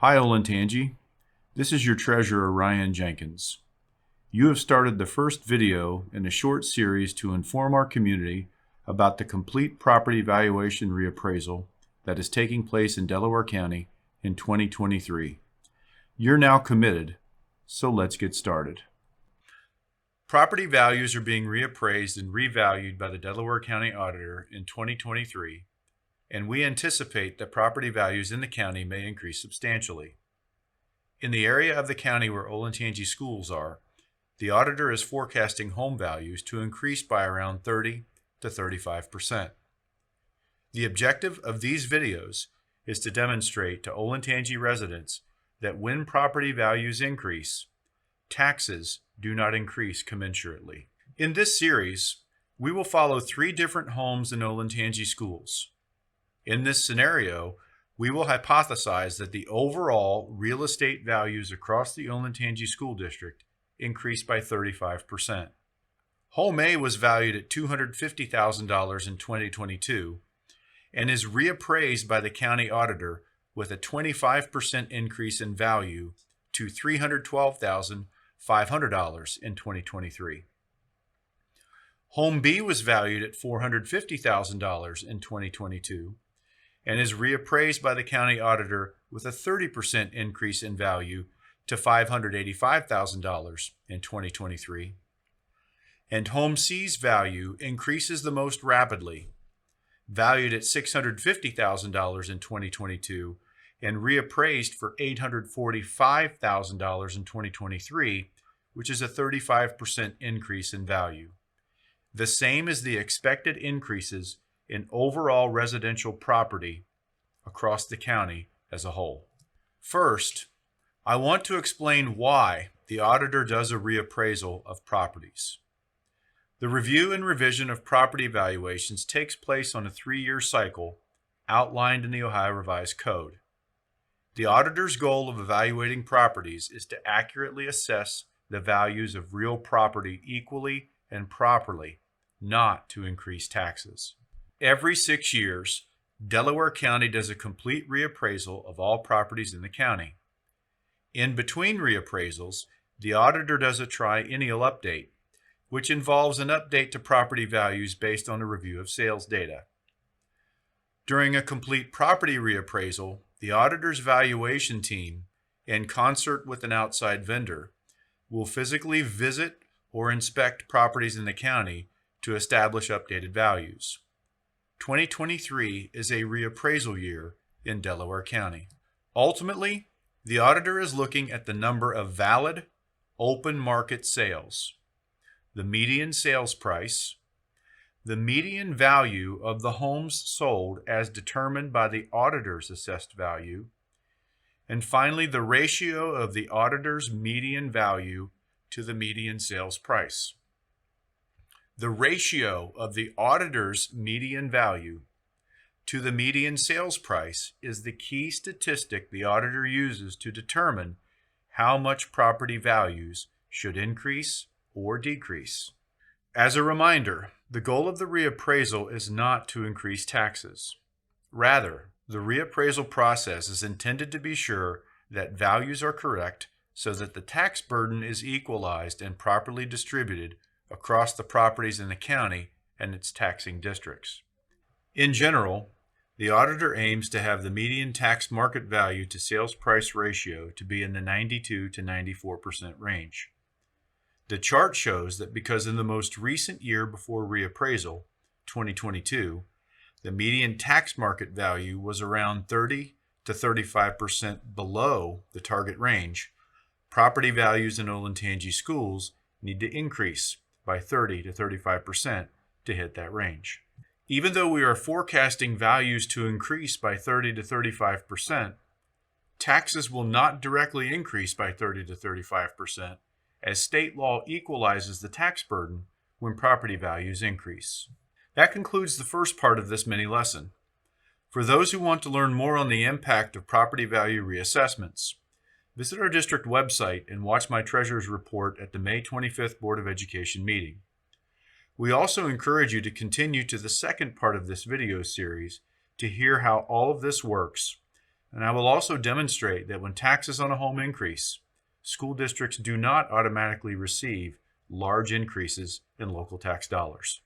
Hi, Olentangy. This is your treasurer, Ryan Jenkins. You have started the first video in a short series to inform our community about the complete property valuation reappraisal that is taking place in Delaware County in 2023. You're now committed, so let's get started. Property values are being reappraised and revalued by the Delaware County Auditor in 2023, and we anticipate that property values in the county may increase substantially. In the area of the county where Olentangy schools are, the auditor is forecasting home values to increase by around 30 to 35%. The objective of these videos is to demonstrate to Olentangy residents that when property values increase, taxes do not increase commensurately. In this series, we will follow 3 different homes in Olentangy schools. In this scenario, we will hypothesize that the overall real estate values across the Olentangy School District increased by 35%. Home A was valued at $250,000 in 2022 and is reappraised by the county auditor with a 25% increase in value to $312,500 in 2023. Home B was valued at $450,000 in 2022 and is reappraised by the county auditor with a 30% increase in value to $585,000 in 2023. And Home C's value increases the most rapidly, valued at $650,000 in 2022 and reappraised for $845,000 in 2023, which is a 35% increase in value. The same as the expected increases in overall residential property across the county as a whole. First, I want to explain why the auditor does a reappraisal of properties. The review and revision of property valuations takes place on a 3-year cycle outlined in the Ohio Revised Code. The auditor's goal of evaluating properties is to accurately assess the values of real property equally and properly, not to increase taxes. Every 6 years, Delaware County does a complete reappraisal of all properties in the county. In between reappraisals, the auditor does a triennial update, which involves an update to property values based on a review of sales data. During a complete property reappraisal, the auditor's valuation team, in concert with an outside vendor, will physically visit or inspect properties in the county to establish updated values. 2023 is a reappraisal year in Delaware County. Ultimately, the auditor is looking at the number of valid open market sales, the median sales price, the median value of the homes sold as determined by the auditor's assessed value, and finally the ratio of the auditor's median value to the median sales price. The ratio of the auditor's median value to the median sales price is the key statistic the auditor uses to determine how much property values should increase or decrease. As a reminder, the goal of the reappraisal is not to increase taxes. Rather, the reappraisal process is intended to be sure that values are correct so that the tax burden is equalized and properly distributed across the properties in the county and its taxing districts. In general, the auditor aims to have the median tax market value to sales price ratio to be in the 92 to 94% range. The chart shows that because in the most recent year before reappraisal, 2022, the median tax market value was around 30 to 35% below the target range, property values in Olentangy schools need to increase by 30 to 35% to hit that range. Even though we are forecasting values to increase by 30 to 35%, taxes will not directly increase by 30 to 35%, as state law equalizes the tax burden when property values increase. That concludes the first part of this mini lesson. For those who want to learn more on the impact of property value reassessments, visit our district website and watch my treasurer's report at the May 25th Board of Education meeting. We also encourage you to continue to the second part of this video series to hear how all of this works, And I will also demonstrate that when taxes on a home increase, school districts do not automatically receive large increases in local tax dollars.